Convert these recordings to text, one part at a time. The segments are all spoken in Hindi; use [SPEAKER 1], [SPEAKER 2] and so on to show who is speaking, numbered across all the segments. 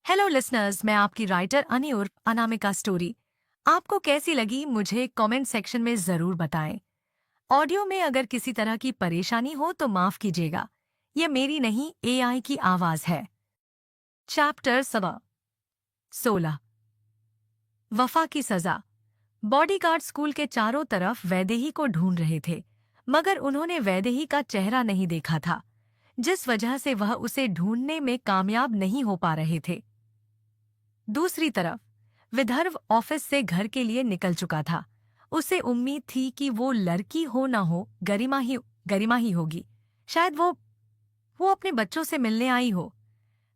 [SPEAKER 1] हेलो लिसनर्स, मैं आपकी राइटर अनि उर्फ अनामिका स्टोरी आपको कैसी लगी मुझे कमेंट सेक्शन में ज़रूर बताएं। ऑडियो में अगर किसी तरह की परेशानी हो तो माफ़ कीजिएगा। ये मेरी नहीं एआई की आवाज़ है। चैप्टर 16 वफा की सज़ा। बॉडीगार्ड स्कूल के चारों तरफ वैदेही को ढूंढ रहे थे, मगर उन्होंने वैदेही का चेहरा नहीं देखा था, जिस वजह से वह उसे ढूंढने में कामयाब नहीं हो पा रहे थे। दूसरी तरफ विदर्भ ऑफिस से घर के लिए निकल चुका था। उसे उम्मीद थी कि वो लड़की हो ना हो गरिमा ही होगी। शायद वो अपने बच्चों से मिलने आई हो।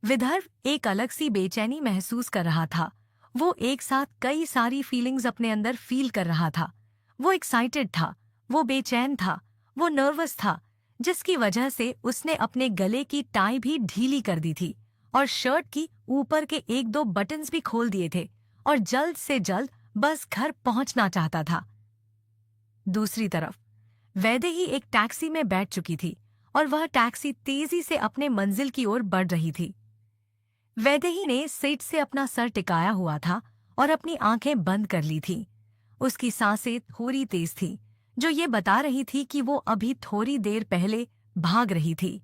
[SPEAKER 1] विदर्भ एक अलग सी बेचैनी महसूस कर रहा था। वो एक साथ कई सारी फीलिंग्स अपने अंदर फील कर रहा था। वो एक्साइटेड था, वो बेचैन था, वो नर्वस था, जिसकी वजह से उसने अपने गले की टाई भी ढीली कर दी थी और शर्ट की ऊपर के एक दो बटन्स भी खोल दिए थे और जल्द से जल्द बस घर पहुंचना चाहता था। दूसरी तरफ वैदेही एक टैक्सी में बैठ चुकी थी और वह टैक्सी तेजी से अपने मंजिल की ओर बढ़ रही थी। वैदेही ने सीट से अपना सर टिकाया हुआ था और अपनी आंखें बंद कर ली थीं। उसकी सांसें थोड़ी तेज थीं, जो ये बता रही थी कि वो अभी थोड़ी देर पहले भाग रही थी।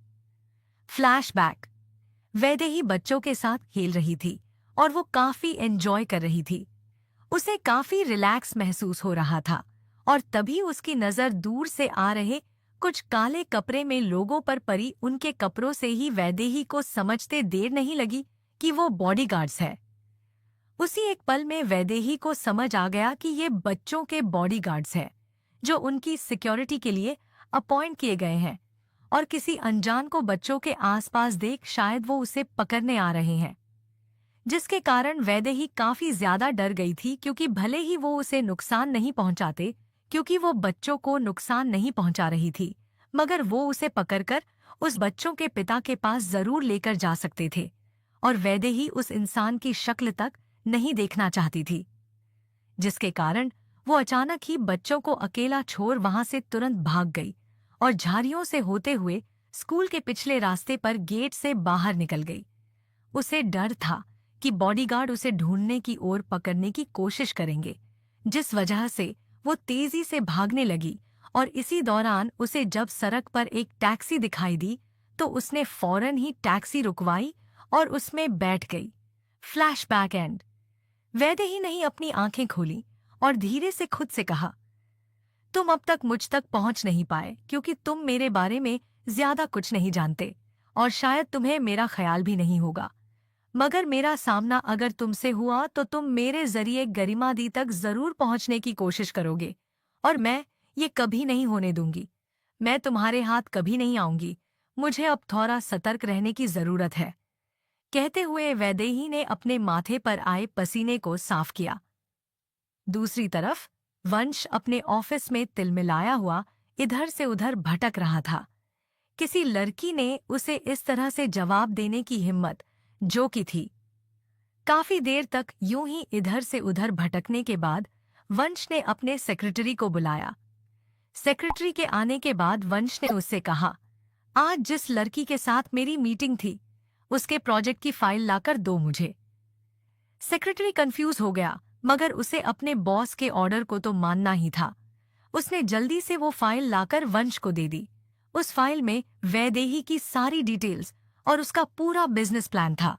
[SPEAKER 1] फ्लैशबैक। वैदेही बच्चों के साथ खेल रही थी और वो काफी एंजॉय कर रही थी। उसे काफी रिलैक्स महसूस हो रहा था और तभी उसकी नजर दूर से आ रहे कुछ काले कपड़े में लोगों पर पड़ी। उनके कपड़ों से ही वैदेही को समझते देर नहीं लगी कि वो बॉडीगार्ड्स है। उसी एक पल में वैदेही को समझ आ गया कि ये बच्चों के बॉडीगार्ड्स हैं, जो उनकी सिक्योरिटी के लिए अपॉइंट किए गए हैं और किसी अनजान को बच्चों के आसपास देख शायद वो उसे पकड़ने आ रहे हैं। जिसके कारण वैदेही काफी ज्यादा डर गई थी, क्योंकि भले ही वो उसे नुकसान नहीं पहुंचाते, क्योंकि वो बच्चों को नुकसान नहीं पहुंचा रही थी, मगर वो उसे पकड़कर उस बच्चों के पिता के पास जरूर लेकर जा सकते थे और वैदेही उस इंसान की शक्ल तक नहीं देखना चाहती थी। जिसके कारण वो अचानक ही बच्चों को अकेला छोड़ वहां से तुरंत भाग गई और झाड़ियों से होते हुए स्कूल के पिछले रास्ते पर गेट से बाहर निकल गई। उसे डर था कि बॉडीगार्ड उसे ढूंढने की ओर पकड़ने की कोशिश करेंगे, जिस वजह से वो तेजी से भागने लगी और इसी दौरान उसे जब सड़क पर एक टैक्सी दिखाई दी तो उसने फौरन ही टैक्सी रुकवाई और उसमें बैठ गई। Flashback and. वैदेही नहीं अपनी आंखें खोली और धीरे से खुद से कहा, तुम अब तक मुझ तक पहुंच नहीं पाए क्योंकि तुम मेरे बारे में ज्यादा कुछ नहीं जानते और शायद तुम्हें मेरा ख्याल भी नहीं होगा, मगर मेरा सामना अगर तुमसे हुआ तो तुम मेरे जरिए गरिमा दी तक जरूर पहुंचने की कोशिश करोगे और मैं ये कभी नहीं होने दूंगी। मैं तुम्हारे हाथ कभी नहीं आऊंगी। मुझे अब थोड़ा सतर्क रहने की जरूरत है। कहते हुए वैदेही ने अपने माथे पर आए पसीने को साफ किया। दूसरी तरफ वंश अपने ऑफिस में तिलमिलाया हुआ इधर से उधर भटक रहा था। किसी लड़की ने उसे इस तरह से जवाब देने की हिम्मत जो की थी। काफी देर तक यूं ही इधर से उधर भटकने के बाद वंश ने अपने सेक्रेटरी को बुलाया। सेक्रेटरी के आने के बाद वंश ने उससे कहा, आज जिस लड़की के साथ मेरी मीटिंग थी उसके प्रोजेक्ट की फाइल लाकर दो मुझे। सेक्रेटरी कंफ्यूज हो गया, मगर उसे अपने बॉस के ऑर्डर को तो मानना ही था। उसने जल्दी से वो फाइल लाकर वंश को दे दी। उस फाइल में वैदेही की सारी डिटेल्स और उसका पूरा बिजनेस प्लान था।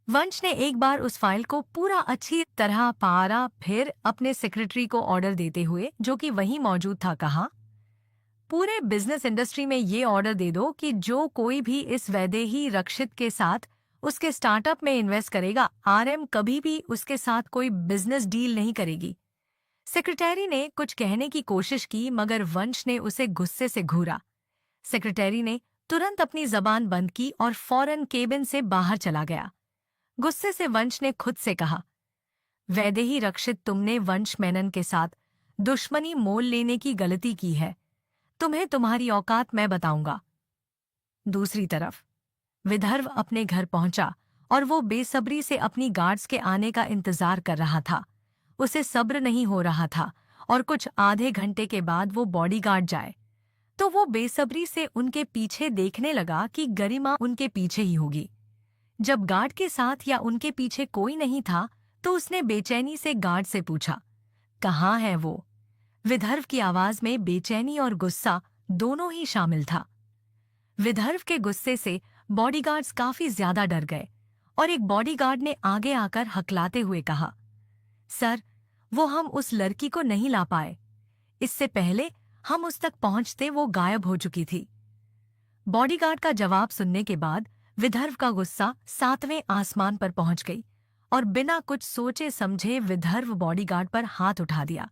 [SPEAKER 1] वंश ने एक बार उस फाइल को पूरा अच्छी तरह पढ़ा, फिर अपने सेक्रेटरी को ऑर्डर देते हुए, जो कि वहीं मौजूद था, कहा, पूरे बिजनेस इंडस्ट्री में ये ऑर्डर दे दो कि जो कोई भी इस वैदेही रक्षित के साथ उसके स्टार्टअप में इन्वेस्ट करेगा, आरएम कभी भी उसके साथ कोई बिजनेस डील नहीं करेगी। सेक्रेटरी ने कुछ कहने की कोशिश की, मगर वंश ने उसे गुस्से से घूरा। सेक्रेटरी ने तुरंत अपनी जबान बंद की और फौरन केबिन से बाहर चला गया। गुस्से से वंश ने खुद से कहा, वैदेही रक्षित, तुमने वंश मेनन के साथ दुश्मनी मोल लेने की गलती की है। तुम्हें तुम्हारी औकात मैं बताऊंगा। दूसरी तरफ विदर्भ अपने घर पहुंचा और वो बेसब्री से अपनी गार्ड्स के आने का इंतजार कर रहा था। उसे सब्र नहीं हो रहा था और कुछ आधे घंटे के बाद वो बॉडीगार्ड जाए तो वो बेसब्री से उनके पीछे देखने लगा कि गरिमा उनके पीछे ही होगी। जब गार्ड के साथ या उनके पीछे कोई नहीं था तो उसने बेचैनी से गार्ड से पूछा, कहाँ है वो? विदर्भ की आवाज में बेचैनी और गुस्सा दोनों ही शामिल था। विदर्भ के गुस्से से बॉडीगार्ड्स काफी ज्यादा डर गए और एक बॉडीगार्ड ने आगे आकर हकलाते हुए कहा, सर, वो हम उस लड़की को नहीं ला पाए। इससे पहले हम उस तक पहुंचते वो गायब हो चुकी थी। बॉडीगार्ड का जवाब सुनने के बाद विदर्भ का गुस्सा 7वें आसमान पर पहुंच गई और बिना कुछ सोचे समझे विदर्भ बॉडीगार्ड पर हाथ उठा दिया।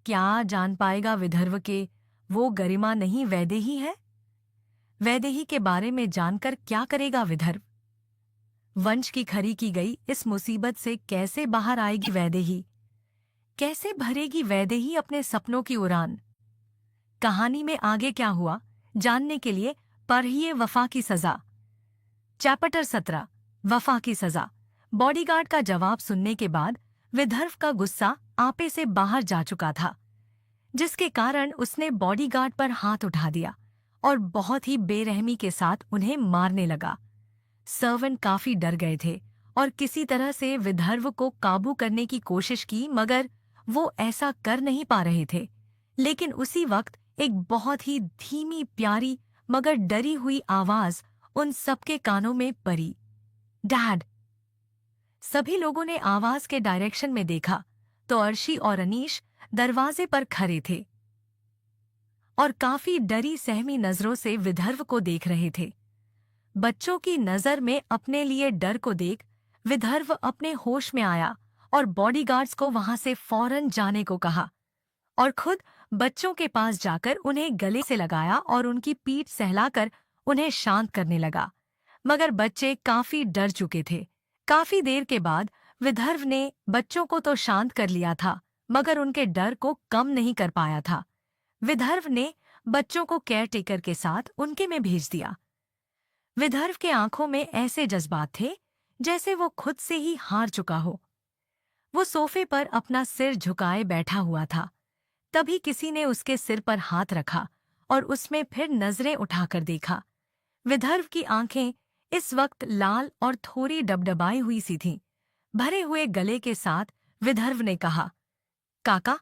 [SPEAKER 1] क्या जान पाएगा विदर्भ के वो गरिमा नहीं वैदेही है? वैदेही के बारे में जानकर क्या करेगा विदर्भ? वंश की खरी की गई इस मुसीबत से कैसे बाहर आएगी वैदेही? कैसे भरेगी वैदेही अपने सपनों की उड़ान? कहानी में आगे क्या हुआ जानने के लिए पढ़िए वफा की सजा। चैप्टर 17 वफा की सजा। बॉडीगार्ड का जवाब सुनने के बाद विदर्भ का गुस्सा आपे से बाहर जा चुका था, जिसके कारण उसने बॉडीगार्ड पर हाथ उठा दिया और बहुत ही बेरहमी के साथ उन्हें मारने लगा। सर्वेंट काफी डर गए थे और किसी तरह से विदर्भ को काबू करने की कोशिश की, मगर वो ऐसा कर नहीं पा रहे थे। लेकिन उसी वक्त एक बहुत ही धीमी प्यारी मगर डरी हुई आवाज उन सबके कानों में पड़ी, डैड। सभी लोगों ने आवाज के डायरेक्शन में देखा तो अर्शी और अनीश दरवाजे पर खड़े थे और काफी डरी सहमी नजरों से विदर्भ को देख रहे थे। बच्चों की नजर में अपने लिए डर को देख विदर्भ अपने होश में आया और बॉडीगार्ड्स को वहां से फौरन जाने को कहा और खुद बच्चों के पास जाकर उन्हें गले से लगाया और उनकी पीठ सहलाकर उन्हें शांत करने लगा। मगर बच्चे काफी डर चुके थे। काफी देर के बाद विदर्भ ने बच्चों को तो शांत कर लिया था, मगर उनके डर को कम नहीं कर पाया था। विदर्भ ने बच्चों को केयरटेकर के साथ उनके में भेज दिया। विदर्भ के आंखों में ऐसे जज्बात थे जैसे वो खुद से ही हार चुका हो। वो सोफे पर अपना सिर झुकाए बैठा हुआ था। तभी किसी ने उसके सिर पर हाथ रखा और उसमें फिर नजरें उठाकर देखा। विदर्भ की आंखें इस वक्त लाल और थोड़ी डबडबाई हुई सी थीं। भरे हुए गले के साथ विदर्भ ने कहा, काका,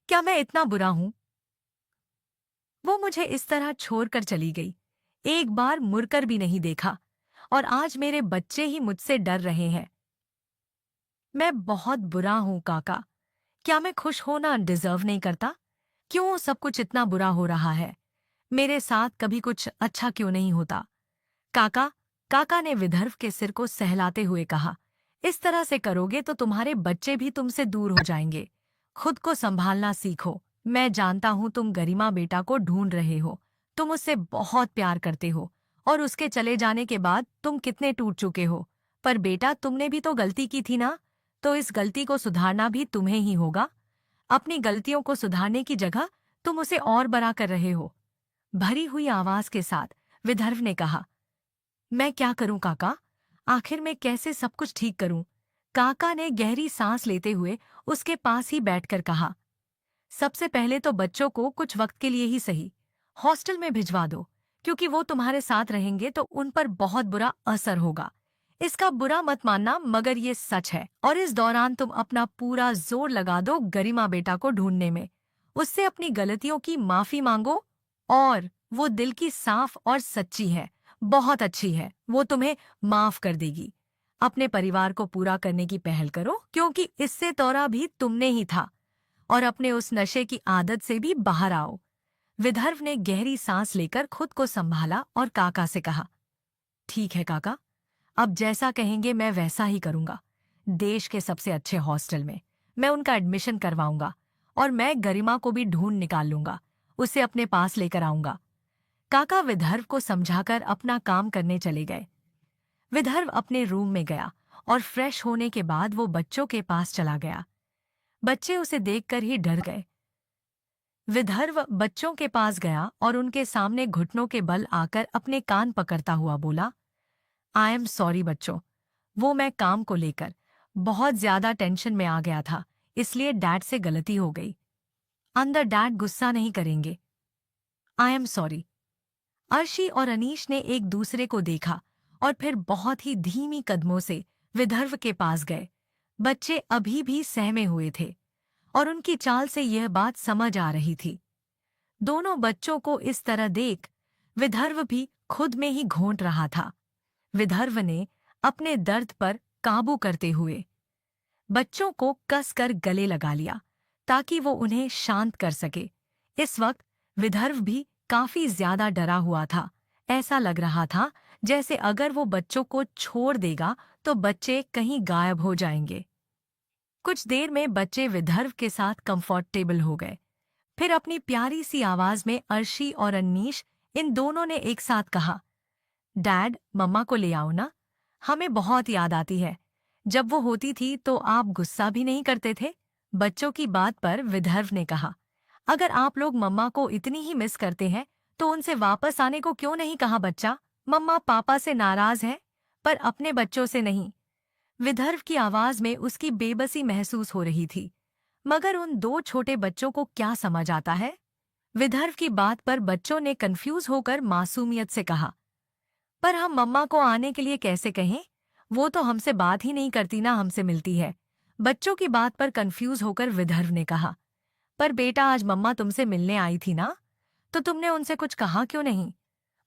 [SPEAKER 1] क्या मैं इतना बुरा हूं? वो मुझे इस तरह छोड़कर चली गई, एक बार मुड़कर भी नहीं देखा, और आज मेरे बच्चे ही मुझसे डर रहे हैं। मैं बहुत बुरा हूं काका। क्या मैं खुश होना डिजर्व नहीं करता? क्यों सब कुछ इतना बुरा हो रहा है? मेरे साथ कभी कुछ अच्छा क्यों नहीं होता? काका, काका ने विदर्भ के सिर को सहलाते हुए कहा, इस तरह से करोगे तो तुम्हारे बच्चे भी तुमसे दूर हो जाएंगे। खुद को संभालना सीखो। मैं जानता हूं तुम गरिमा बेटा को ढूंढ रहे हो। तुम उससे बहुत प्यार करते हो और उसके चले जाने के बाद तुम कितने टूट चुके हो। पर बेटा, तुमने भी तो गलती की थी ना, तो इस गलती को सुधारना भी तुम्हें ही होगा। अपनी गलतियों को सुधारने की जगह तुम उसे और बड़ा कर रहे हो। भरी हुई आवाज के साथ विदर्भ ने कहा, मैं क्या करूं काका? आखिर मैं कैसे सब कुछ ठीक करूं? काका ने गहरी सांस लेते हुए उसके पास ही बैठकर कहा, सबसे पहले तो बच्चों को कुछ वक्त के लिए ही सही हॉस्टल में भिजवा दो, क्योंकि वो तुम्हारे साथ रहेंगे तो उन पर बहुत बुरा असर होगा। इसका बुरा मत मानना, मगर ये सच है, और इस दौरान तुम अपना पूरा जोर लगा दो गरिमा बेटा को ढूंढने में। उससे अपनी गलतियों की माफी मांगो, और वो दिल की साफ और सच्ची है, बहुत अच्छी है, वो तुम्हें माफ कर देगी। अपने परिवार को पूरा करने की पहल करो, क्योंकि इससे तौरा भी तुमने ही था, और अपने उस नशे की आदत से भी बाहर आओ। विदर्भ ने गहरी सांस लेकर खुद को संभाला और काका से कहा, ठीक है काका, अब जैसा कहेंगे मैं वैसा ही करूंगा। देश के सबसे अच्छे हॉस्टल में मैं उनका एडमिशन करवाऊंगा, और मैं गरिमा को भी ढूंढ निकाल लूंगा, उसे अपने पास लेकर आऊंगा। काका विदर्भ को समझाकर अपना काम करने चले गए। विदर्भ अपने रूम में गया और फ्रेश होने के बाद वो बच्चों के पास चला गया। बच्चे उसे देखकर ही डर गए। विदर्भ बच्चों के पास गया और उनके सामने घुटनों के बल आकर अपने कान पकड़ता हुआ बोला, आई एम सॉरी बच्चों, वो मैं काम को लेकर बहुत ज्यादा टेंशन में आ गया था, इसलिए डैड से गलती हो गई। अंदर डैड गुस्सा नहीं करेंगे। I am sorry. अर्शी और अनीश ने एक दूसरे को देखा और फिर बहुत ही धीमी कदमों से विदर्भ के पास गए। बच्चे अभी भी सहमे हुए थे और उनकी चाल से यह बात समझ आ रही थी। दोनों बच्चों को इस तरह देख विदर्भ भी खुद में ही घोंट रहा था। विदर्भ ने अपने दर्द पर काबू करते हुए बच्चों को कसकर गले लगा लिया ताकि वो उन्हें शांत कर सके। इस वक्त विदर्भ भी काफी ज्यादा डरा हुआ था। ऐसा लग रहा था जैसे अगर वो बच्चों को छोड़ देगा तो बच्चे कहीं गायब हो जाएंगे। कुछ देर में बच्चे विदर्भ के साथ कंफर्टेबल हो गए। फिर अपनी प्यारी सी आवाज में अर्शी और अनीश इन दोनों ने एक साथ कहा, डैड, मम्मा को ले आओ ना, हमें बहुत याद आती है। जब वो होती थी तो आप गुस्सा भी नहीं करते थे। बच्चों की बात पर विदर्भ ने कहा, अगर आप लोग मम्मा को इतनी ही मिस करते हैं तो उनसे वापस आने को क्यों नहीं कहा बच्चा? मम्मा पापा से नाराज हैं, पर अपने बच्चों से नहीं। विदर्भ की आवाज में उसकी बेबसी महसूस हो रही थी, मगर उन दो छोटे बच्चों को क्या समझ आता है? विदर्भ की बात पर बच्चों ने कंफ्यूज होकर मासूमियत से कहा, पर हम मम्मा को आने के लिए कैसे कहें? वो तो हमसे बात ही नहीं करती ना हमसे मिलती है। बच्चों की बात पर कंफ्यूज होकर विदर्भ ने कहा, पर बेटा आज मम्मा तुमसे मिलने आई थी ना, तो तुमने उनसे कुछ कहा क्यों नहीं?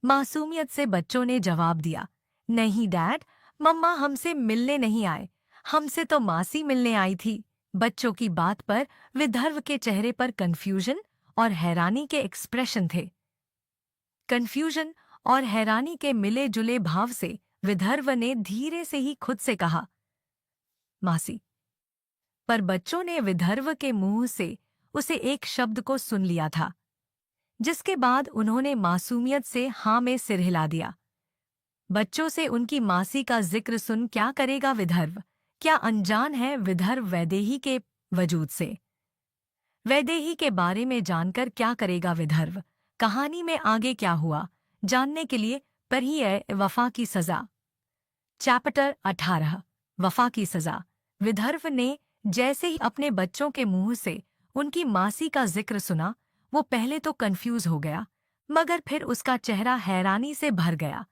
[SPEAKER 1] मासूमियत से बच्चों ने जवाब दिया, नहीं डैड, मम्मा हमसे मिलने नहीं आए, हमसे तो मासी मिलने आई थी। बच्चों की बात पर विदर्भ के चेहरे पर कंफ्यूजन और हैरानी के एक्सप्रेशन थे। कंफ्यूजन और हैरानी के मिले जुले भाव से विदर्भ ने धीरे से ही खुद से कहा, मासी। पर बच्चों ने विदर्भ के मुंह से उसे एक शब्द को सुन लिया था, जिसके बाद उन्होंने मासूमियत से हाँ में सिर हिला दिया। बच्चों से उनकी मासी का जिक्र सुन क्या करेगा विदर्भ? क्या अनजान है विदर्भ वैदेही के वजूद से? वैदेही के बारे में जानकर क्या करेगा विदर्भ? कहानी में आगे क्या हुआ जानने के लिए पढ़िए वफा की सजा। चैप्टर 18 वफा की सजा। विदर्भ ने जैसे ही अपने बच्चों के मुंह से उनकी मासी का जिक्र सुना, वो पहले तो कंफ्यूज हो गया, मगर फिर उसका चेहरा हैरानी से भर गया।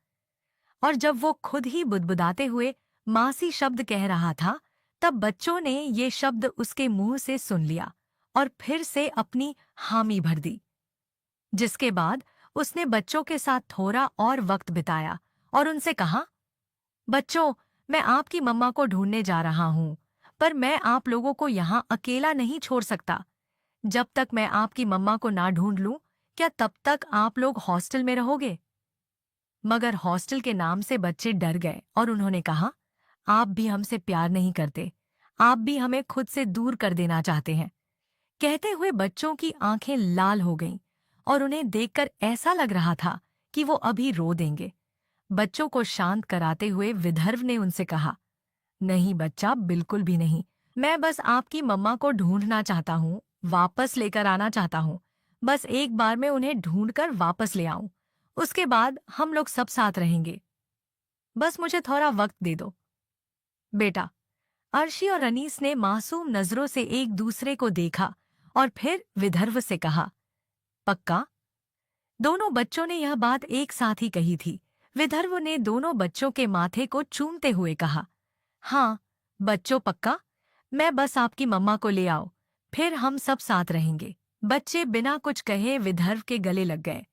[SPEAKER 1] और जब वो खुद ही बुदबुदाते हुए मासी शब्द कह रहा था, तब बच्चों ने ये शब्द उसके मुंह से सुन लिया और फिर से अपनी हामी भर दी। जिसके बाद उसने बच्चों के साथ थोड़ा और वक्त बिताया और उनसे कहा, बच्चों, मैं आपकी मम्मा को ढूंढने जा रहा हूं, पर मैं आप लोगों को यहाँ अकेला नहीं छोड़ सकता। जब तक मैं आपकी मम्मा को ना ढूंढ लूं, क्या तब तक आप लोग हॉस्टल में रहोगे? मगर हॉस्टल के नाम से बच्चे डर गए और उन्होंने कहा, आप भी हमसे प्यार नहीं करते, आप भी हमें खुद से दूर कर देना चाहते हैं। कहते हुए बच्चों की आंखें लाल हो गईं और उन्हें देखकर ऐसा लग रहा था कि वो अभी रो देंगे। बच्चों को शांत कराते हुए विदर्भ ने उनसे कहा, नहीं बच्चा, बिल्कुल भी नहीं। मैं बस आपकी मम्मा को ढूंढना चाहता हूँ, वापस लेकर आना चाहता हूँ। बस एक बार मैं उन्हें ढूंढकर वापस ले आऊं, उसके बाद हम लोग सब साथ रहेंगे। बस मुझे थोड़ा वक्त दे दो बेटा। अर्शी और अनीस ने मासूम नजरों से एक दूसरे को देखा और फिर विदर्भ से कहा, पक्का? दोनों बच्चों ने यह बात एक साथ ही कही थी। विदर्भ ने दोनों बच्चों के माथे को चूमते हुए कहा, हाँ बच्चों, पक्का। मैं बस आपकी मम्मा को ले आओ, फिर हम सब साथ रहेंगे। बच्चे बिना कुछ कहे विदर्भ के गले लग गए।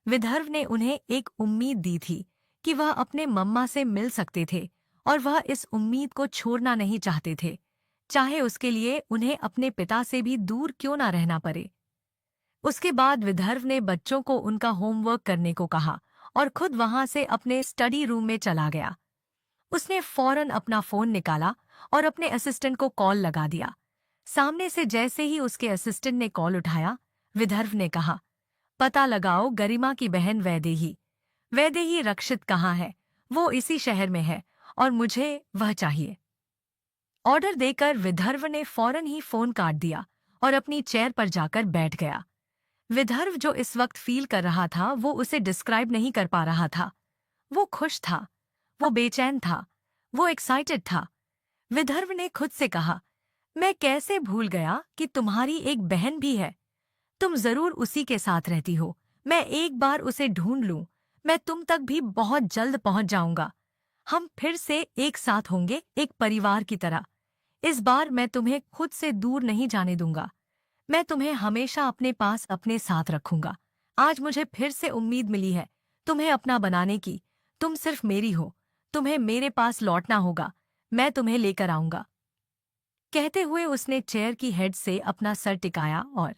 [SPEAKER 1] विदर्भ ने उन्हें एक उम्मीद दी थी कि वह अपने मम्मा से मिल सकते थे और वह इस उम्मीद को छोड़ना नहीं चाहते थे, चाहे उसके लिए उन्हें अपने पिता से भी दूर क्यों ना रहना पड़े। उसके बाद विदर्भ ने बच्चों को उनका होमवर्क करने को कहा और खुद वहां से अपने स्टडी रूम में चला गया। उसने फौरन अपना फोन निकाला और अपने असिस्टेंट को कॉल लगा दिया। सामने से जैसे ही उसके असिस्टेंट ने कॉल उठाया, विदर्भ ने कहा, पता लगाओ गरिमा की बहन वैदेही। वैदेही रक्षित कहाँ है? वो इसी शहर में है और मुझे वह चाहिए। ऑर्डर देकर विदर्भ ने फौरन ही फोन काट दिया और अपनी चेयर पर जाकर बैठ गया। विदर्भ जो इस वक्त फील कर रहा था वो उसे डिस्क्राइब नहीं कर पा रहा था। वो खुश था, वो बेचैन था, वो एक्साइटेड था। विदर्भ ने खुद से कहा, मैं कैसे भूल गया कि तुम्हारी एक बहन भी है। तुम जरूर उसी के साथ रहती हो। मैं एक बार उसे ढूंढ लूं, मैं तुम तक भी बहुत जल्द पहुंच जाऊंगा। हम फिर से एक साथ होंगे, एक परिवार की तरह। इस बार मैं तुम्हें खुद से दूर नहीं जाने दूंगा। मैं तुम्हें हमेशा अपने पास अपने साथ रखूंगा। आज मुझे फिर से उम्मीद मिली है तुम्हें अपना बनाने की। तुम सिर्फ मेरी हो। तुम्हें मेरे पास लौटना होगा। मैं तुम्हें लेकर आऊंगा। कहते हुए उसने चेयर की हेड से अपना सर टिकाया और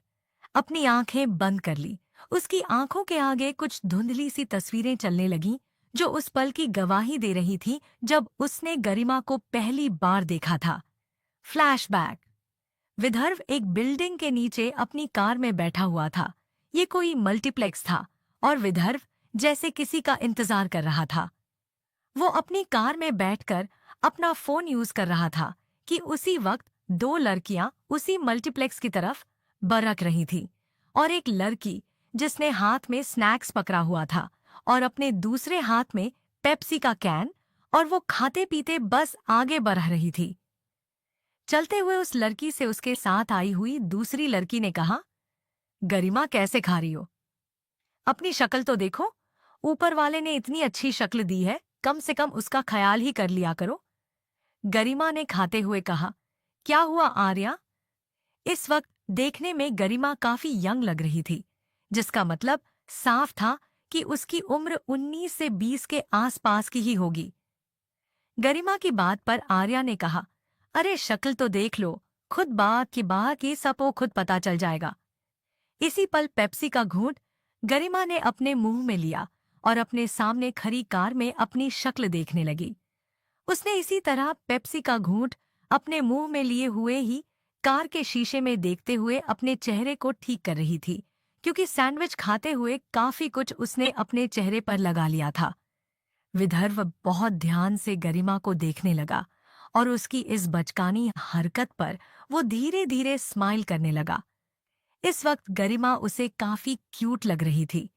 [SPEAKER 1] अपनी आंखें बंद कर ली। उसकी आंखों के आगे कुछ धुंधली सी तस्वीरें चलने लगीं, जो उस पल की गवाही दे रही थी जब उसने गरिमा को पहली बार देखा था। फ्लैशबैक। विदर्भ एक बिल्डिंग के नीचे अपनी कार में बैठा हुआ था। ये कोई मल्टीप्लेक्स था और विदर्भ जैसे किसी का इंतजार कर रहा था। वो अपनी कार में बैठकर अपना फोन यूज कर रहा था कि उसी वक्त दो लड़कियां उसी मल्टीप्लेक्स की तरफ बरक रही थी और एक लड़की जिसने हाथ में स्नैक्स पकड़ा हुआ था और अपने दूसरे हाथ में पेप्सी का कैन, और वो खाते पीते बस आगे बढ़ रही थी। चलते हुए उस लड़की से उसके साथ आई हुई दूसरी लड़की ने कहा, गरिमा कैसे खा रही हो? अपनी शक्ल तो देखो। ऊपर वाले ने इतनी अच्छी शक्ल दी है, कम से कम उसका ख्याल ही कर लिया करो। गरिमा ने खाते हुए कहा। क्या हुआ आर्या? इस वक्त देखने में गरिमा काफी यंग लग रही थी, जिसका मतलब साफ था कि उसकी उम्र 19 से 20 के आसपास की ही होगी। गरिमा की बात पर आर्या ने कहा, अरे शक्ल तो देख लो, खुद बात की बात की सबको खुद पता चल जाएगा। इसी पल पेप्सी का घूंट गरिमा ने अपने मुंह में लिया और अपने सामने खड़ी कार में अपनी शक्ल देखने लगी। उसने इसी तरह पेप्सी का घूंट अपने मुंह में लिए हुए ही कार के शीशे में देखते हुए अपने चेहरे को ठीक कर रही थी, क्योंकि सैंडविच खाते हुए काफी कुछ उसने अपने चेहरे पर लगा लिया था। विदर्भ बहुत ध्यान से गरिमा को देखने लगा और उसकी इस बचकानी हरकत पर वो धीरे धीरे स्माइल करने लगा। इस वक्त गरिमा उसे काफी क्यूट लग रही थी।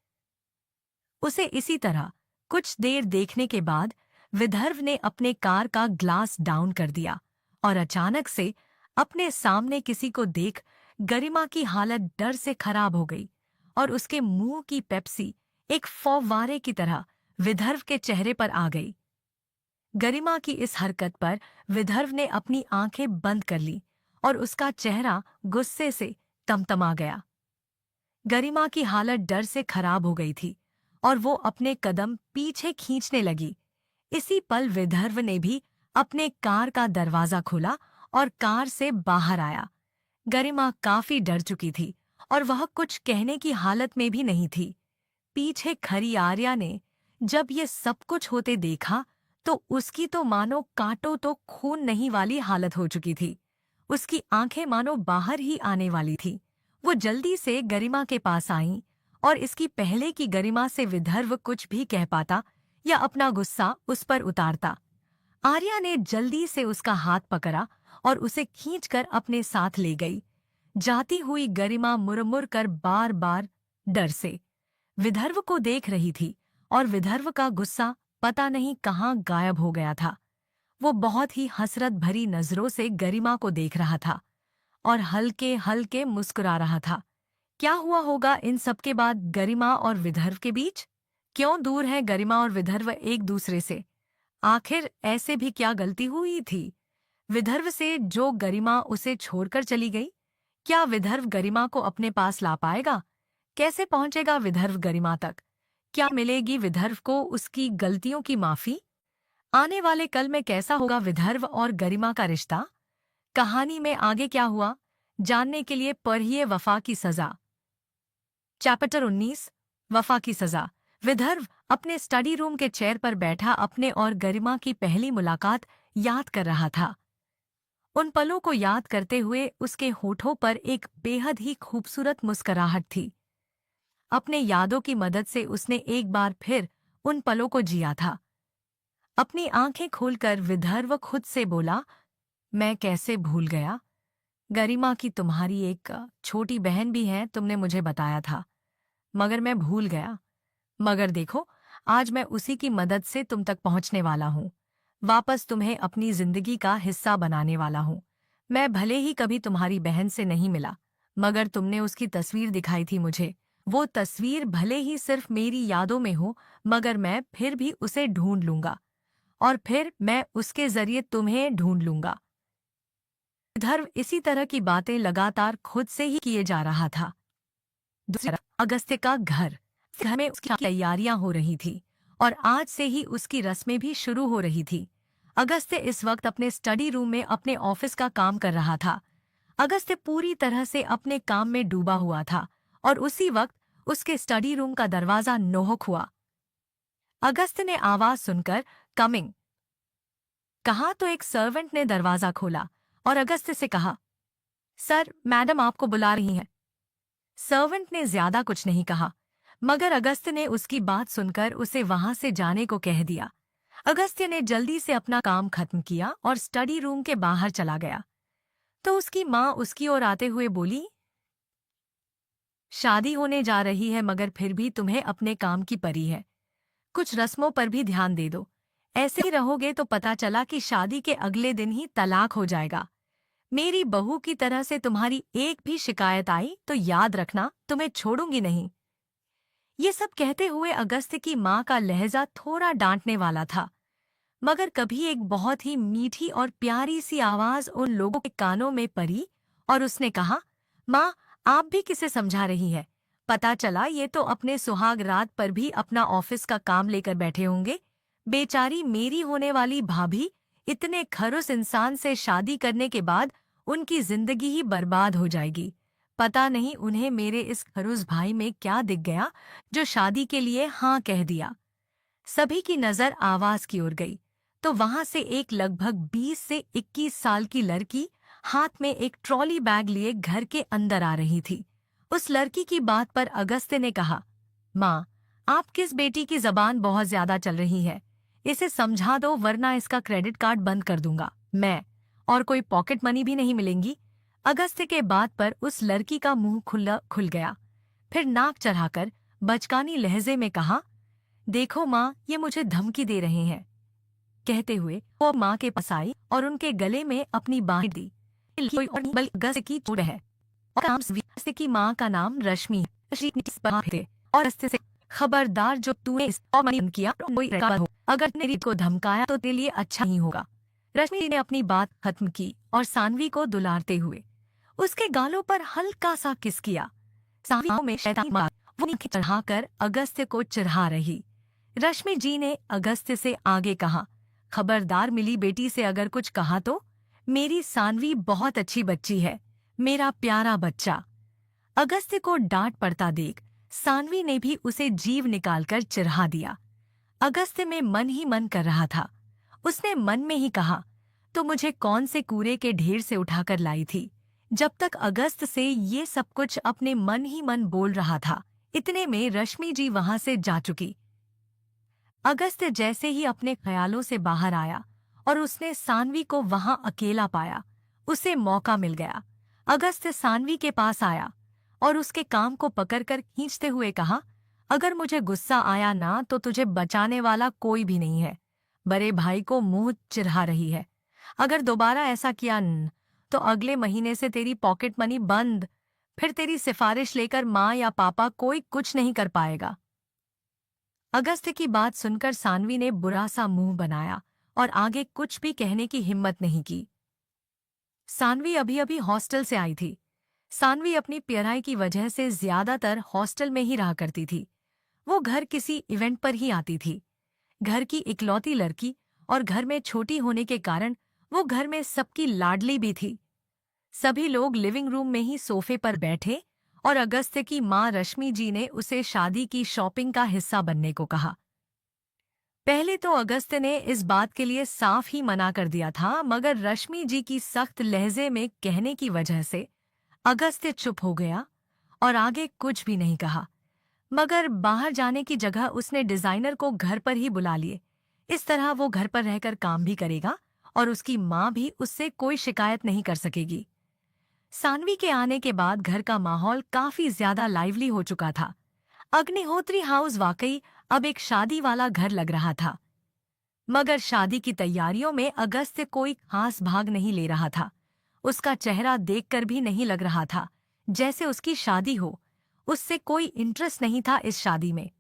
[SPEAKER 1] उसे इसी तरह कुछ देर देखने के बाद विदर्भ ने अपने कार का ग्लास डाउन कर दिया और अचानक से अपने सामने किसी को देख गरिमा की हालत डर से खराब हो गई और उसके मुंह की पेप्सी एक फव्वारे की तरह विदर्भ के चेहरे पर आ गई। गरिमा की इस हरकत पर विदर्भ ने अपनी आंखें बंद कर ली और उसका चेहरा गुस्से से तमतमा गया। गरिमा की हालत डर से खराब हो गई थी और वो अपने कदम पीछे खींचने लगी। इसी पल विदर्भ ने भी अपने कार का दरवाजा खोला और कार से बाहर आया। गरिमा काफी डर चुकी थी और वह कुछ कहने की हालत में भी नहीं थी। पीछे खड़ी आर्या ने जब ये सब कुछ होते देखा तो उसकी तो मानो कांटों तो खून नहीं वाली हालत हो चुकी थी। उसकी आंखें मानो बाहर ही आने वाली थी। वो जल्दी से गरिमा के पास आईं और इसकी पहले की गरिमा से विदर्भ कुछ भी कह पाता या अपना गुस्सा उस पर उतारता, आर्या ने जल्दी से उसका हाथ पकड़ा और उसे खींचकर अपने साथ ले गई। जाती हुई गरिमा मुड़मुड़ कर बार बार डर से विदर्भ को देख रही थी और विदर्भ का गुस्सा पता नहीं कहाँ गायब हो गया था। वो बहुत ही हसरत भरी नजरों से गरिमा को देख रहा था और हल्के हल्के मुस्कुरा रहा था। क्या हुआ होगा इन सब के बाद गरिमा और विदर्भ के बीच? क्यों दूर है गरिमा और विदर्भ एक दूसरे से? आखिर ऐसे भी क्या गलती हुई थी विदर्भ से जो गरिमा उसे छोड़कर चली गई? क्या विदर्भ गरिमा को अपने पास ला पाएगा? कैसे पहुंचेगा विदर्भ गरिमा तक? क्या मिलेगी विदर्भ को उसकी गलतियों की माफी? आने वाले कल में कैसा होगा विदर्भ और गरिमा का रिश्ता? कहानी में आगे क्या हुआ जानने के लिए पढ़िए वफा की सजा। चैप्टर 19, वफा की सजा। विदर्भ अपने स्टडी रूम के चेयर पर बैठा अपने और गरिमा की पहली मुलाकात याद कर रहा था। उन पलों को याद करते हुए उसके होठों पर एक बेहद ही खूबसूरत मुस्कुराहट थी। अपने यादों की मदद से उसने एक बार फिर उन पलों को जिया था। अपनी आंखें खोलकर विदर्भ खुद से बोला, मैं कैसे भूल गया? गरिमा की तुम्हारी एक छोटी बहन भी है, तुमने मुझे बताया था, मगर मैं भूल गया। मगर देखो, आज मैं उसी की मदद से तुम तक पहुंचने वाला हूँ। वापस तुम्हें अपनी जिंदगी का हिस्सा बनाने वाला हूँ। मैं भले ही कभी तुम्हारी बहन से नहीं मिला, मगर तुमने उसकी तस्वीर दिखाई थी मुझे। वो तस्वीर भले ही सिर्फ मेरी यादों में हो, मगर मैं फिर भी उसे ढूंढ लूंगा और फिर मैं उसके जरिए तुम्हें ढूंढ लूंगा। धर्व इसी तरह की बातें लगातार खुद से ही किए जा रहा था। दूसरी तरफ अगस्त्य का घर में उसकी तैयारियां हो रही थी और आज से ही उसकी रस्में भी शुरू हो रही थी। अगस्त्य इस वक्त अपने स्टडी रूम में अपने ऑफिस का काम कर रहा था। अगस्त्य पूरी तरह से अपने काम में डूबा हुआ था और उसी वक्त उसके स्टडी रूम का दरवाजा नोहक हुआ। अगस्त्य ने आवाज सुनकर कमिंग कहा तो एक सर्वेंट ने दरवाजा खोला और अगस्त्य से कहा, सर, मैडम आपको बुला रही हैं। सर्वेंट ने ज्यादा कुछ नहीं कहा, मगर अगस्त्य ने उसकी बात सुनकर उसे वहां से जाने को कह दिया। अगस्त्य ने जल्दी से अपना काम खत्म किया और स्टडी रूम के बाहर चला गया। तो उसकी माँ उसकी ओर आते हुए बोली, शादी होने जा रही है मगर फिर भी तुम्हें अपने काम की परी है। कुछ रस्मों पर भी ध्यान दे दो। ऐसे ही रहोगे तो पता चला कि शादी के अगले दिन ही तलाक हो जाएगा। मेरी बहू की तरह से तुम्हारी एक भी शिकायत आई तो याद रखना, तुम्हें छोड़ूंगी नहीं। ये सब कहते हुए अगस्त्य की माँ का लहजा थोड़ा डांटने वाला था, मगर कभी एक बहुत ही मीठी और प्यारी सी आवाज उन लोगों के कानों में पड़ी और उसने कहा, माँ, आप भी किसे समझा रही है? पता चला ये तो अपने सुहाग रात पर भी अपना ऑफिस का काम लेकर बैठे होंगे। बेचारी मेरी होने वाली भाभी इतने खरुस इंसान से शादी करने के बाद उनकी जिंदगी ही बर्बाद हो जाएगी। पता नहीं उन्हें मेरे इस खरुस भाई में क्या दिख गया जो शादी के लिए हाँ कह दिया। सभी की नजर आवाज की ओर गई तो वहां से एक लगभग 20 से 21 साल की लड़की हाथ में एक ट्रॉली बैग लिए घर के अंदर आ रही थी। उस लड़की की बात पर अगस्त्य ने कहा, माँ, आप किस बेटी की जबान बहुत ज्यादा चल रही है? इसे समझा दो वरना इसका क्रेडिट कार्ड बंद कर दूंगा मैं, और कोई पॉकेट मनी भी नहीं मिलेंगी। अगस्त्य के बात पर उस लड़की का मुंह खुल गया। फिर नाक चढ़ाकर बचकानी लहजे में कहा, देखो माँ, ये मुझे धमकी दे रहे हैं। कहते हुए वो माँ के पास आई और उनके गले में अपनी बाहें दी। कोई और नहीं बल्कि अगस्त्य की चोट है और अगस्त्य की माँ का नाम रश्मि है। थे और अगस्त्य से, खबरदार, जो तूने इस और मनी किया तो कोई रिकॉर्ड हो, अगर तेरी को धमकाया तो तेरे लिए अच्छा नहीं होगा। रश्मि ने अपनी बात खत्म की और सानवी को दुलारते हुए उसके गालों पर हल्का सा किस किया। सानवी में शैतानी मार वो नीचे चढ़ाकर अगस्त्य को चिढ़ा रही। रश्मि जी ने अगस्त्य से आगे कहा, खबरदार, मिली बेटी से अगर कुछ कहा तो। मेरी सानवी बहुत अच्छी बच्ची है, मेरा प्यारा बच्चा। अगस्त्य को डांट पड़ता देख सानवी ने भी उसे जीव निकालकर चिढ़ा दिया। अगस्त्य में मन ही मन कर रहा था। उसने मन में ही कहा, तो मुझे कौन से कूड़े के ढेर से उठाकर लाई थी? जब तक अगस्त से ये सब कुछ अपने मन ही मन बोल रहा था, इतने में रश्मि जी वहां से जा चुकी। अगस्त्य जैसे ही अपने ख्यालों से बाहर आया और उसने सानवी को वहां अकेला पाया, उसे मौका मिल गया। अगस्त्य सानवी के पास आया और उसके काम को पकड़कर खींचते हुए कहा, अगर मुझे गुस्सा आया ना तो तुझे बचाने वाला कोई भी नहीं है। बड़े भाई को मुंह चिढ़ा रही है। अगर दोबारा ऐसा किया तो अगले महीने से तेरी पॉकेट मनी बंद। फिर तेरी सिफारिश लेकर माँ या पापा कोई कुछ नहीं कर पाएगा। अगस्त्य की बात सुनकर सानवी ने बुरा सा मुंह बनाया और आगे कुछ भी कहने की हिम्मत नहीं की। सानवी अभी अभी हॉस्टल से आई थी। सानवी अपनी पढ़ाई की वजह से ज्यादातर हॉस्टल में ही रहा करती थी। वो घर किसी इवेंट पर ही आती थी। घर की इकलौती लड़की और घर में छोटी होने के कारण वो घर में सबकी लाडली भी थी। सभी लोग लिविंग रूम में ही सोफे पर बैठे और अगस्त्य की माँ रश्मि जी ने उसे शादी की शॉपिंग का हिस्सा बनने को कहा। पहले तो अगस्त्य ने इस बात के लिए साफ ही मना कर दिया था, मगर रश्मि जी की सख्त लहजे में कहने की वजह से अगस्त्य चुप हो गया और आगे कुछ भी नहीं कहा। मगर बाहर जाने की जगह उसने डिजाइनर को घर पर ही बुला लिए। इस तरह वो घर पर रहकर काम भी करेगा और उसकी माँ भी उससे कोई शिकायत नहीं कर सकेगी। सानवी के आने के बाद घर का माहौल काफी ज्यादा लाइवली हो चुका था। अग्निहोत्री हाउस वाकई अब एक शादी वाला घर लग रहा था। मगर शादी की तैयारियों में अगस्त्य कोई खास भाग नहीं ले रहा था। उसका चेहरा देखकर भी नहीं लग रहा था जैसे उसकी शादी हो। उससे कोई इंटरेस्ट नहीं था इस शादी में।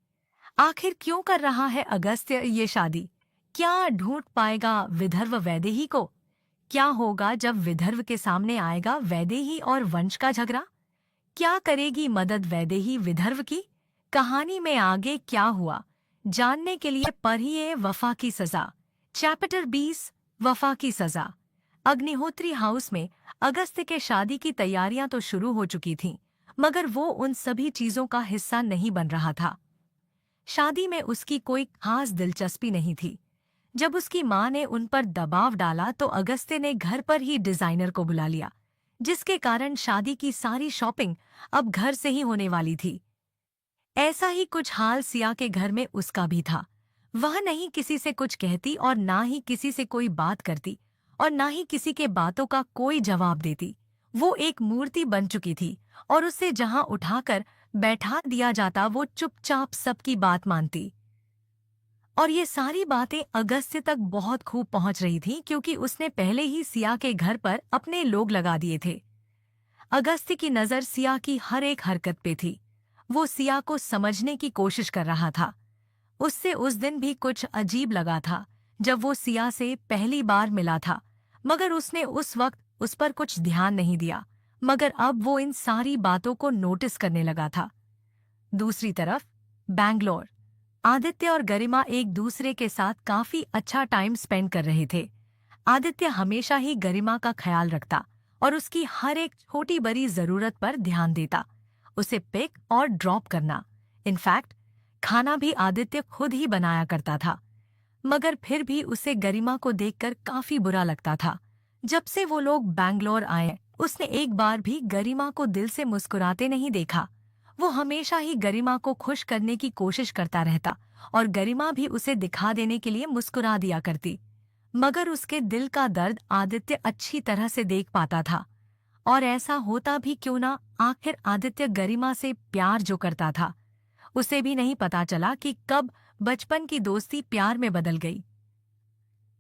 [SPEAKER 1] आखिर क्यों कर रहा है अगस्त्य ये शादी? क्या ढूंढ पाएगा विदर्भ वैदेही को? क्या होगा जब विदर्भ के सामने आएगा वैदेही और वंश का झगड़ा? क्या करेगी मदद वैदेही विदर्भ की? कहानी में आगे क्या हुआ जानने के लिए पढ़िए वफा की सजा। चैप्टर 20 वफा की सजा। अग्निहोत्री हाउस में अगस्त्य के शादी की तैयारियां तो शुरू हो चुकी थीं, मगर वो उन सभी चीजों का हिस्सा नहीं बन रहा था। शादी में उसकी कोई खास दिलचस्पी नहीं थी। जब उसकी मां ने उन पर दबाव डाला तो अगस्त्य ने घर पर ही डिजाइनर को बुला लिया, जिसके कारण शादी की सारी शॉपिंग अब घर से ही होने वाली थी। ऐसा ही कुछ हाल सिया के घर में उसका भी था। वह नहीं किसी से कुछ कहती और ना ही किसी से कोई बात करती और ना ही किसी के बातों का कोई जवाब देती। वो एक मूर्ति बन चुकी थी और उसे जहां उठाकर बैठा दिया जाता वो चुपचाप सबकी बात मानती। और ये सारी बातें अगस्त्य तक बहुत खूब पहुंच रही थी क्योंकि उसने पहले ही सिया के घर पर अपने लोग लगा दिए थे। अगस्त्य की नज़र सिया की हर एक हरकत पे थी। वो सिया को समझने की कोशिश कर रहा था। उससे उस दिन भी कुछ अजीब लगा था जब वो सिया से पहली बार मिला था, मगर उसने उस वक्त उस पर कुछ ध्यान नहीं दिया। मगर अब वो इन सारी बातों को नोटिस करने लगा था। दूसरी तरफ बैंगलोर। आदित्य और गरिमा एक दूसरे के साथ काफी अच्छा टाइम स्पेंड कर रहे थे। आदित्य हमेशा ही गरिमा का ख्याल रखता और उसकी हर एक छोटी बड़ी जरूरत पर ध्यान देता, उसे पिक और ड्रॉप करना। इनफैक्ट खाना भी आदित्य खुद ही बनाया करता था। मगर फिर भी उसे गरिमा को देखकर काफी बुरा लगता था। जब से वो लोग बैंगलोर आए उसने एक बार भी गरिमा को दिल से मुस्कुराते नहीं देखा। वो हमेशा ही गरिमा को खुश करने की कोशिश करता रहता और गरिमा भी उसे दिखा देने के लिए मुस्कुरा दिया करती। मगर उसके दिल का दर्द आदित्य अच्छी तरह से देख पाता था। और ऐसा होता भी क्यों ना, आखिर आदित्य गरिमा से प्यार जो करता था उसे भी नहीं पता चला कि कब बचपन की दोस्ती प्यार में बदल गई।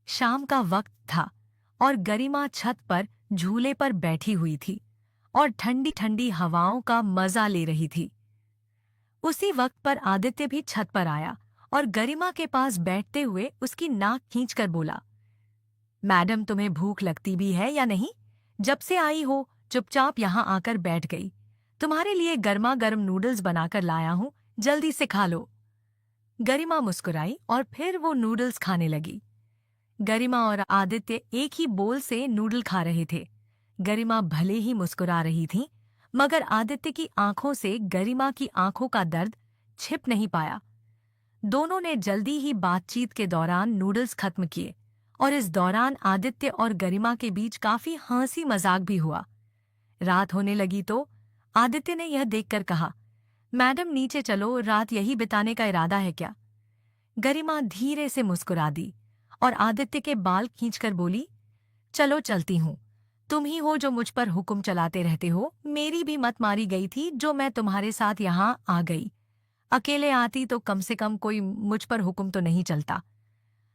[SPEAKER 1] शाम का वक्त था और गरिमा छत पर झूले पर बैठी हुई थी और ठंडी ठंडी हवाओं का मजा ले रही थी। उसी वक्त पर आदित्य भी छत पर आया और गरिमा के पास बैठते हुए उसकी नाक खींचकर बोला, मैडम तुम्हें भूख लगती भी है या नहीं? जब से आई हो चुपचाप यहाँ आकर बैठ गई। तुम्हारे लिए गर्मा गर्म नूडल्स बनाकर लाया हूँ, जल्दी से खा लो। गरिमा मुस्कुराई और फिर वो नूडल्स खाने लगी। गरिमा और आदित्य एक ही बोल से नूडल खा रहे थे। गरिमा भले ही मुस्कुरा रही थी, मगर आदित्य की आंखों से गरिमा की आंखों का दर्द छिप नहीं पाया। दोनों ने जल्दी ही बातचीत के दौरान नूडल्स खत्म किए और इस दौरान आदित्य और गरिमा के बीच काफी हंसी मजाक भी हुआ। रात होने लगी तो आदित्य ने यह देखकर कहा, मैडम नीचे चलो, रात यही बिताने का इरादा है क्या? गरिमा धीरे से मुस्कुरा दी और आदित्य के बाल खींचकर बोली, चलो चलती हूँ। तुम ही हो जो मुझ पर हुक्म चलाते रहते हो। मेरी भी मत मारी गई थी जो मैं तुम्हारे साथ यहाँ आ गई। अकेले आती तो कम से कम कोई मुझ पर हुक्म तो नहीं चलता।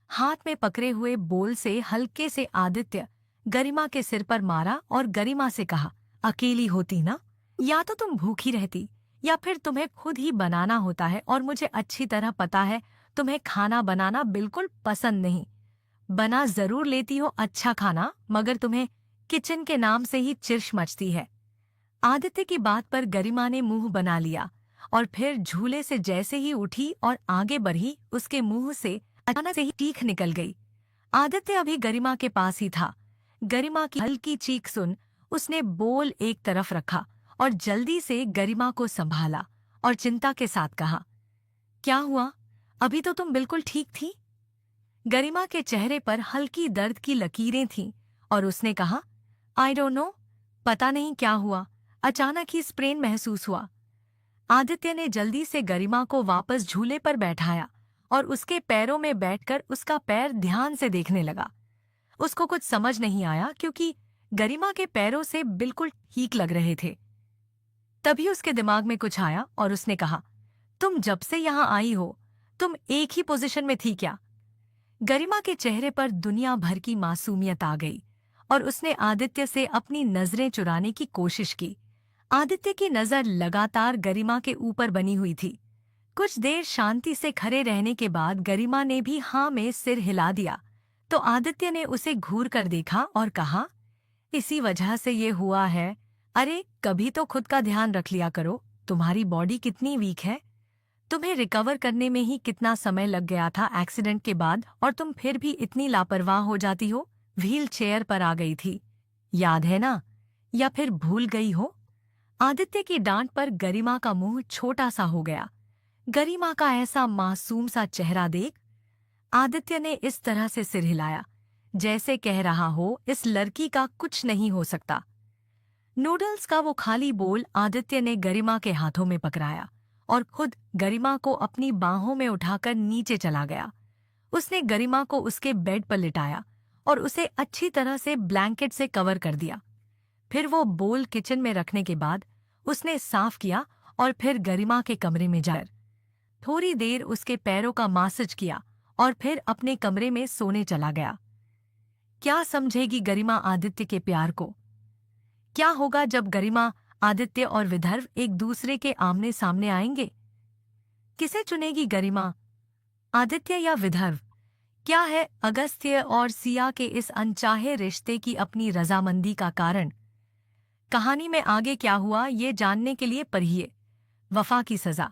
[SPEAKER 1] हाथ में पकड़े हुए बोल से हल्के से आदित्य गरिमा के सिर पर मारा और गरिमा से कहा, अकेली होती ना, या तो तुम भूखी रहती या फिर तुम्हें खुद ही बनाना होता है और मुझे अच्छी तरह पता है तुम्हें खाना बनाना बिल्कुल पसंद नहीं। बना जरूर लेती हो अच्छा खाना, मगर तुम्हें किचन के नाम से ही चिर्श मचती है। आदित्य की बात पर गरिमा ने मुंह बना लिया और फिर झूले से जैसे ही उठी और आगे बढ़ी उसके मुंह से अचानक से ही चीख निकल गई। आदित्य अभी गरिमा के पास ही था। गरिमा की हल्की चीख सुन उसने बोल एक तरफ रखा और जल्दी से गरिमा को संभाला और चिंता के साथ कहा, क्या हुआ? अभी तो तुम बिल्कुल ठीक थी। गरिमा के चेहरे पर हल्की दर्द की लकीरें थीं और उसने कहा, आई डोंट नो, पता नहीं क्या हुआ, अचानक ही स्प्रेन महसूस हुआ। आदित्य ने जल्दी से गरिमा को वापस झूले पर बैठाया और उसके पैरों में बैठकर उसका पैर ध्यान से देखने लगा। उसको कुछ समझ नहीं आया क्योंकि गरिमा के पैरों से बिल्कुल ठीक लग रहे थे। तभी उसके दिमाग में कुछ आया और उसने कहा, तुम जब से यहाँ आई हो तुम एक ही पोजीशन में थी क्या? गरिमा के चेहरे पर दुनिया भर की मासूमियत आ गई और उसने आदित्य से अपनी नजरें चुराने की कोशिश की। आदित्य की नजर लगातार गरिमा के ऊपर बनी हुई थी। कुछ देर शांति से खड़े रहने के बाद गरिमा ने भी हाँ में सिर हिला दिया। तो आदित्य ने उसे घूर कर देखा और कहा, इसी वजह से ये हुआ है। अरे कभी तो खुद का ध्यान रख लिया करो। तुम्हारी बॉडी कितनी वीक है। तुम्हें रिकवर करने में ही कितना समय लग गया था एक्सीडेंट के बाद, और तुम फिर भी इतनी लापरवाह हो जाती हो। व्हील चेयर पर आ गई थी, याद है ना? या फिर भूल गई हो? आदित्य की डांट पर गरिमा का मुंह छोटा सा हो गया। गरिमा का ऐसा मासूम सा चेहरा देख आदित्य ने इस तरह से सिर हिलाया, जैसे कह रहा हो इस लड़की का कुछ नहीं हो सकता। नूडल्स का वो खाली बोल आदित्य ने गरिमा के हाथों में पकड़ाया और खुद गरिमा को अपनी बाहों में उठाकर नीचे चला गया। उसने गरिमा को उसके बेड पर लिटाया और उसे अच्छी तरह से ब्लैंकेट से कवर कर दिया। फिर वो बोल किचन में रखने के बाद उसने साफ किया और फिर गरिमा के कमरे में जाकर थोड़ी देर उसके पैरों का मासज किया और फिर अपने कमरे में सोने चला गया। क्या समझेगी गरिमा आदित्य के प्यार को? क्या होगा जब गरिमा, आदित्य और विदर्भ एक दूसरे के आमने सामने आएंगे? किसे चुनेगी गरिमा, आदित्य या विदर्भ? क्या है अगस्त्य और सिया के इस अनचाहे रिश्ते की अपनी रजामंदी का कारण? कहानी में आगे क्या हुआ ये जानने के लिए पढ़िए वफा की सजा।